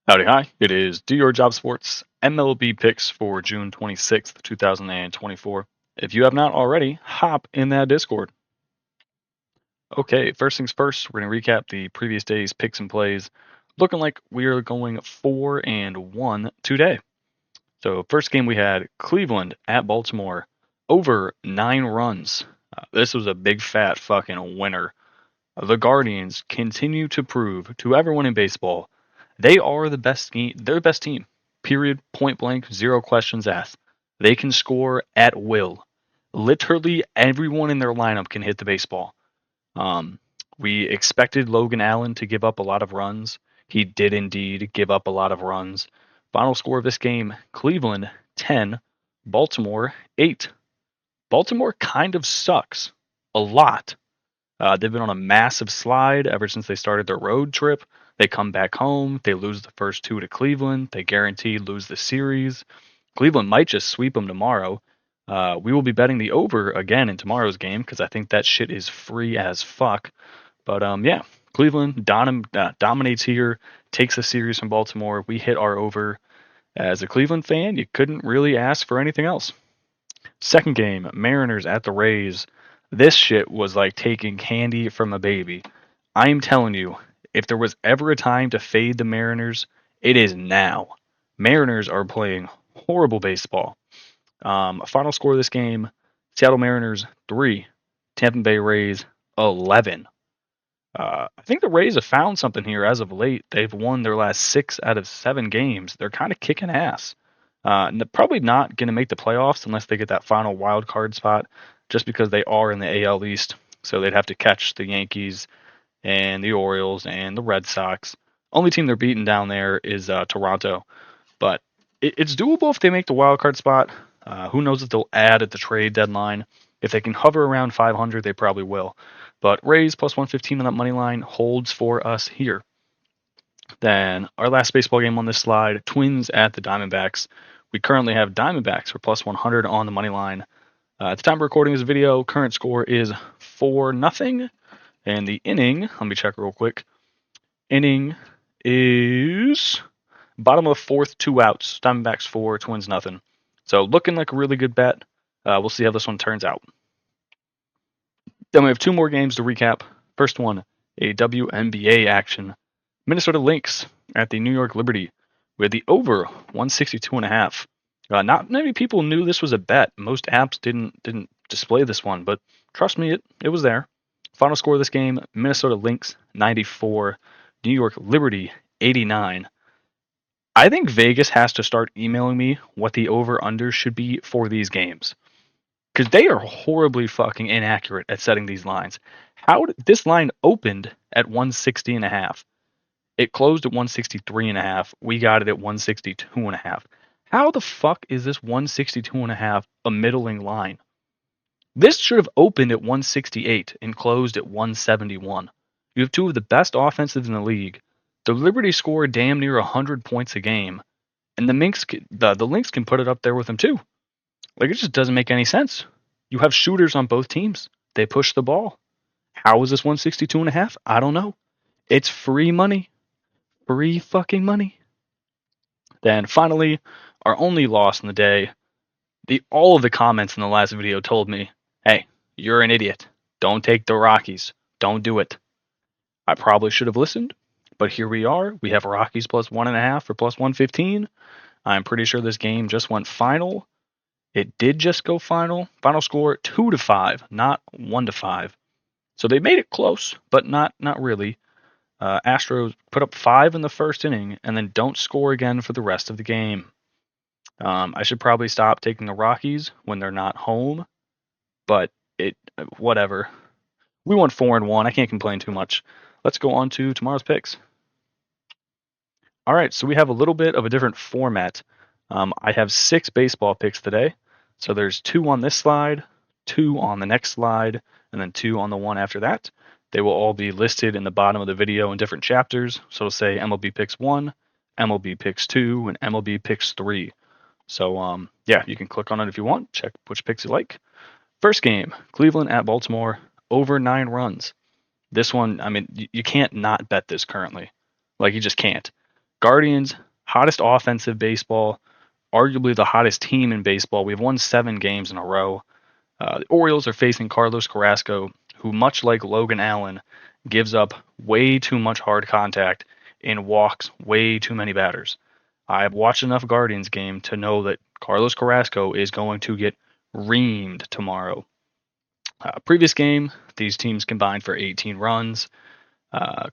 Howdy, hi. It is Do Your Job Sports MLB Picks for June 26th, 2024. If you have not already, hop in that Discord. Okay, first things first, we're going to recap the previous day's picks and plays. Looking like we are going 4-1 today. So, first game we had Cleveland at Baltimore, over 9 runs. This was a big fat fucking winner. The Guardians continue to prove to everyone in baseball they are the best team. They're the best team. Period. Point blank. Zero questions asked. They can score at will. Literally everyone in their lineup can hit the baseball. Um, we expected Logan Allen to give up a lot of runs. He did indeed give up a lot of runs. Final score of this game: Cleveland 10, Baltimore 8. Baltimore kind of sucks a lot. They've been on a massive slide ever since they started their road trip. They come back home. They lose the first two to Cleveland. They guaranteed lose the series. Cleveland might just sweep them tomorrow. We will be betting the over again in tomorrow's game because I think that shit is free as fuck. But yeah, Cleveland dominates here, takes the series from Baltimore. We hit our over. As a Cleveland fan, you couldn't really ask for anything else. Second game, Mariners at the Rays. This shit was like taking candy from a baby. I am telling you, if there was ever a time to fade the Mariners, it is now. Mariners are playing horrible baseball. Final score of this game: Seattle Mariners 3, Tampa Bay Rays 11. I think the Rays have found something here as of late. They've won their last 6 out of 7 games. They're kind of kicking ass. Probably not going to make the playoffs unless they get that final wild card spot, just because they are in the AL East. So they'd have to catch the Yankees and the Orioles and the Red Sox. Only team they're beating down there is Toronto, but it's doable if they make the wild card spot. Who knows if they'll add at the trade deadline? If they can hover around 500, they probably will. But Rays plus 115 on that money line holds for us here. Then our last baseball game on this slide, Twins at the Diamondbacks. We currently have Diamondbacks for plus 100 on the money line. At the time of recording this video, current score is 4-0. And the inning, let me check real quick. Inning is bottom of the fourth, 2 outs. Diamondbacks 4, Twins nothing. So looking like a really good bet. We'll see how this one turns out. Then we have 2 more games to recap. First one, a WNBA action. Minnesota Lynx at the New York Liberty. We had the over 162.5. Not many people knew this was a bet. Most apps didn't display this one, but trust me, it was there. Final score of this game: Minnesota Lynx 94, New York Liberty 89. I think Vegas has to start emailing me what the over/under should be for these games, because they are horribly fucking inaccurate at setting these lines. This line opened at 160.5? It closed at 163.5. We got it at 162.5. How the fuck is this 162.5 a middling line? This should have opened at 168 and closed at 171. You have 2 of the best offensives in the league. The Liberty score damn near 100 points a game, and the Lynx can put it up there with them too. Like, it just doesn't make any sense. You have shooters on both teams. They push the ball. How is this 162.5? I don't know. It's free money. Free fucking money. Then finally, our only loss in the day. All of the comments in the last video told me, hey, you're an idiot. Don't take the Rockies. Don't do it. I probably should have listened, but here we are. We have Rockies plus 1.5 for plus 115. I'm pretty sure this game just went final. It did just go final. Final score 2-5, not 1-5. So they made it close, but not really. Astros put up 5 in the first inning and then don't score again for the rest of the game. I should probably stop taking the Rockies when they're not home, but whatever. We won 4-1. I can't complain too much. Let's go on to tomorrow's picks. All right, so we have a little bit of a different format. I have 6 baseball picks today. So there's 2 on this slide, 2 on the next slide, and then 2 on the one after that. They will all be listed in the bottom of the video in different chapters. So it'll say MLB Picks 1, MLB Picks 2, and MLB Picks 3. So, yeah, you can click on it if you want. Check which picks you like. First game, Cleveland at Baltimore, over 9 runs. This one, I mean, you can't not bet this currently. Like, you just can't. Guardians, hottest offense in baseball, arguably the hottest team in baseball. We've won 7 games in a row. The Orioles are facing Carlos Carrasco, who, much like Logan Allen, gives up way too much hard contact and walks way too many batters. I've watched enough Guardians game to know that Carlos Carrasco is going to get reamed tomorrow. Previous game, these teams combined for 18 runs.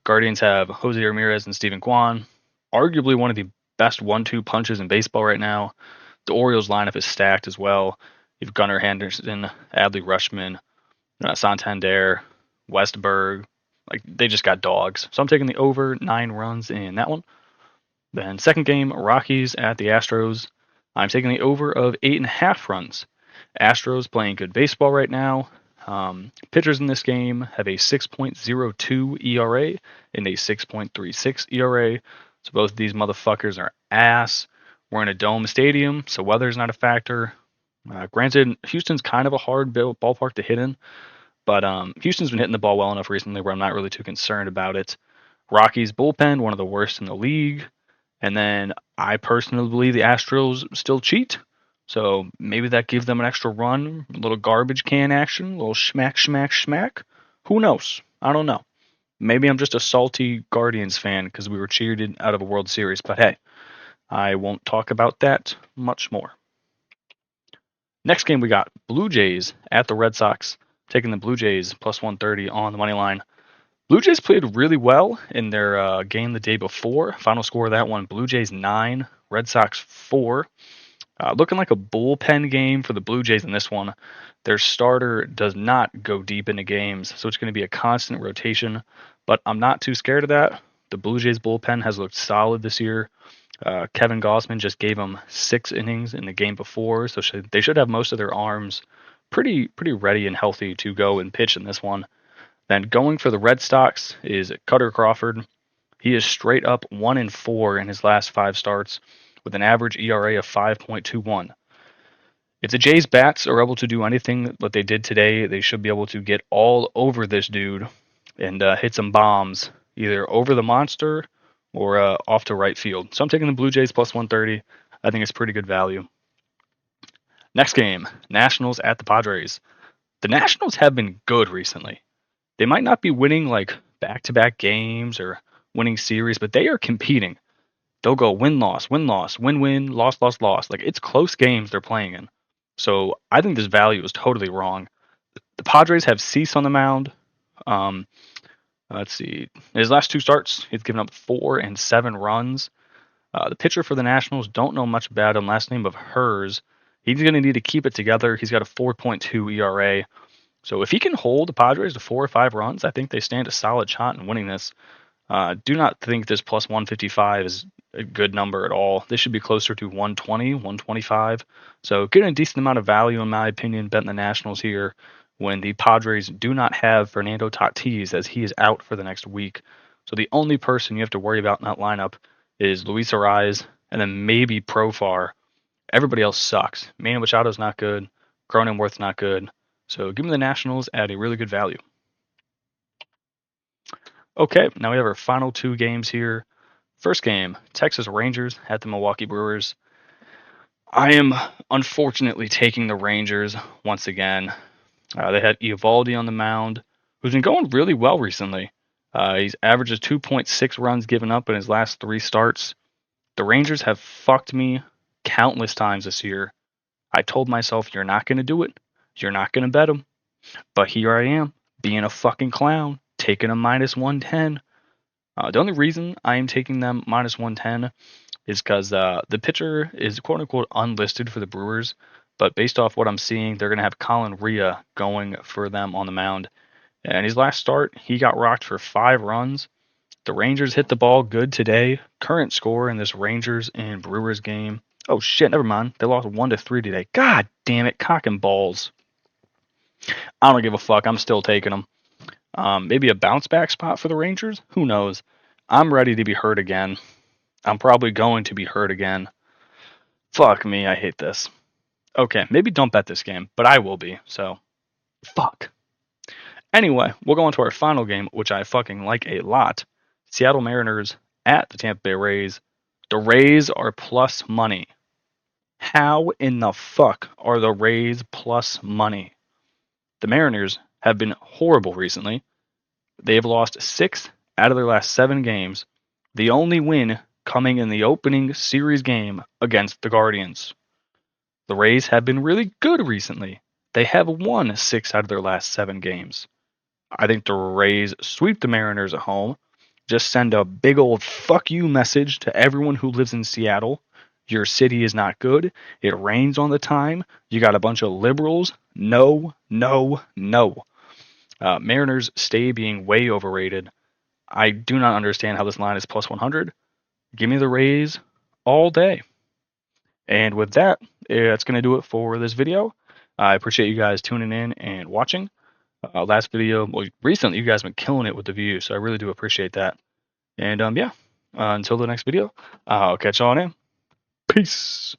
Guardians have Jose Ramirez and Steven Kwan, arguably one of the best 1-2 punches in baseball right now. The Orioles lineup is stacked as well. You've Gunnar Henderson, Adley Rutschman, Santander, Westberg. Like, they just got dogs. So I'm taking the over 9 runs in that one. Then second game, Rockies at the Astros. I'm taking the over of 8.5 runs. Astros playing good baseball right now. Pitchers in this game have a 6.02 ERA and a 6.36 ERA. So both of these motherfuckers are ass. We're in a dome stadium, so weather's not a factor. Granted, Houston's kind of a hard ballpark to hit in, but Houston's been hitting the ball well enough recently where I'm not really too concerned about it. Rockies bullpen, one of the worst in the league. And then I personally believe the Astros still cheat. So maybe that gives them an extra run, a little garbage can action, a little schmack, schmack, schmack. Who knows? I don't know. Maybe I'm just a salty Guardians fan because we were cheated out of a World Series. But hey, I won't talk about that much more. Next game we got Blue Jays at the Red Sox, taking the Blue Jays plus 130 on the money line. Blue Jays played really well in their game the day before. Final score of that one, Blue Jays 9, Red Sox 4. Looking like a bullpen game for the Blue Jays in this one. Their starter does not go deep into games, so it's going to be a constant rotation. But I'm not too scared of that. The Blue Jays bullpen has looked solid this year. Kevin Gausman just gave them 6 innings in the game before, so they should have most of their arms pretty ready and healthy to go and pitch in this one. Then going for the Red Sox is Cutter Crawford. He is straight up 1-4 in his last 5 starts with an average ERA of 5.21. If the Jays bats are able to do anything that they did today, they should be able to get all over this dude and hit some bombs, either over the monster or off to right field. So I'm taking the Blue Jays plus 130. I think it's pretty good value. Next game, Nationals at the Padres. The Nationals have been good recently. They might not be winning like back-to-back games or winning series, but they are competing. They'll go win-loss, win-loss, win-win, loss-loss, loss. Like, it's close games they're playing in. So I think this value is totally wrong. The Padres have Cease on the mound. Let's see. In his last 2 starts, he's given up 4 and 7 runs. The pitcher for the Nationals, don't know much about him. Last name of Hers. He's going to need to keep it together. He's got a 4.2 ERA. So if he can hold the Padres to 4 or 5 runs, I think they stand a solid shot in winning this. Do not think this plus 155 is a good number at all. This should be closer to 120, 125. So getting a decent amount of value, in my opinion, betting the Nationals here when the Padres do not have Fernando Tatis as he is out for the next week. So the only person you have to worry about in that lineup is Luis Arraez and then maybe Profar. Everybody else sucks. Manny Machado's not good. Cronenworth's not good. So give me the Nationals at a really good value. Okay, now we have our final 2 games here. First game, Texas Rangers at the Milwaukee Brewers. I am unfortunately taking the Rangers once again. They had Eovaldi on the mound, who's been going really well recently. He's averages 2.6 runs given up in his last 3 starts. The Rangers have fucked me countless times this year. I told myself, you're not going to do it. You're not going to bet them. But here I am, being a fucking clown, taking a minus 110. The only reason I am taking them minus 110 is because the pitcher is quote-unquote unlisted for the Brewers, but based off what I'm seeing, they're going to have Colin Rea going for them on the mound. And his last start, he got rocked for 5 runs. The Rangers hit the ball good today. Current score in this Rangers and Brewers game. Oh shit, never mind. They lost 1-3 today. God damn it, cock and balls. I don't give a fuck. I'm still taking them. Maybe a bounce back spot for the Rangers? Who knows? I'm ready to be hurt again. I'm probably going to be hurt again. Fuck me, I hate this. Okay, maybe don't bet this game, but I will be, so fuck. Anyway, we'll go on to our final game, which I fucking like a lot. Seattle Mariners at the Tampa Bay Rays. The Rays are plus money. How in the fuck are the Rays plus money? The Mariners have been horrible recently. They have lost 6 out of their last 7 games, the only win coming in the opening series game against the Guardians. The Rays have been really good recently. They have won 6 out of their last 7 games. I think the Rays sweep the Mariners at home. Just send a big old fuck you message to everyone who lives in Seattle. Your city is not good. It rains on the time. You got a bunch of liberals. No, no, no. Mariners stay being way overrated. I do not understand how this line is plus 100. Give me the Rays all day. And with that, that's going to do it for this video. I appreciate you guys tuning in and watching. Last video, well, recently you guys have been killing it with the views, so I really do appreciate that. And yeah, until the next video, I'll catch y'all in. Peace.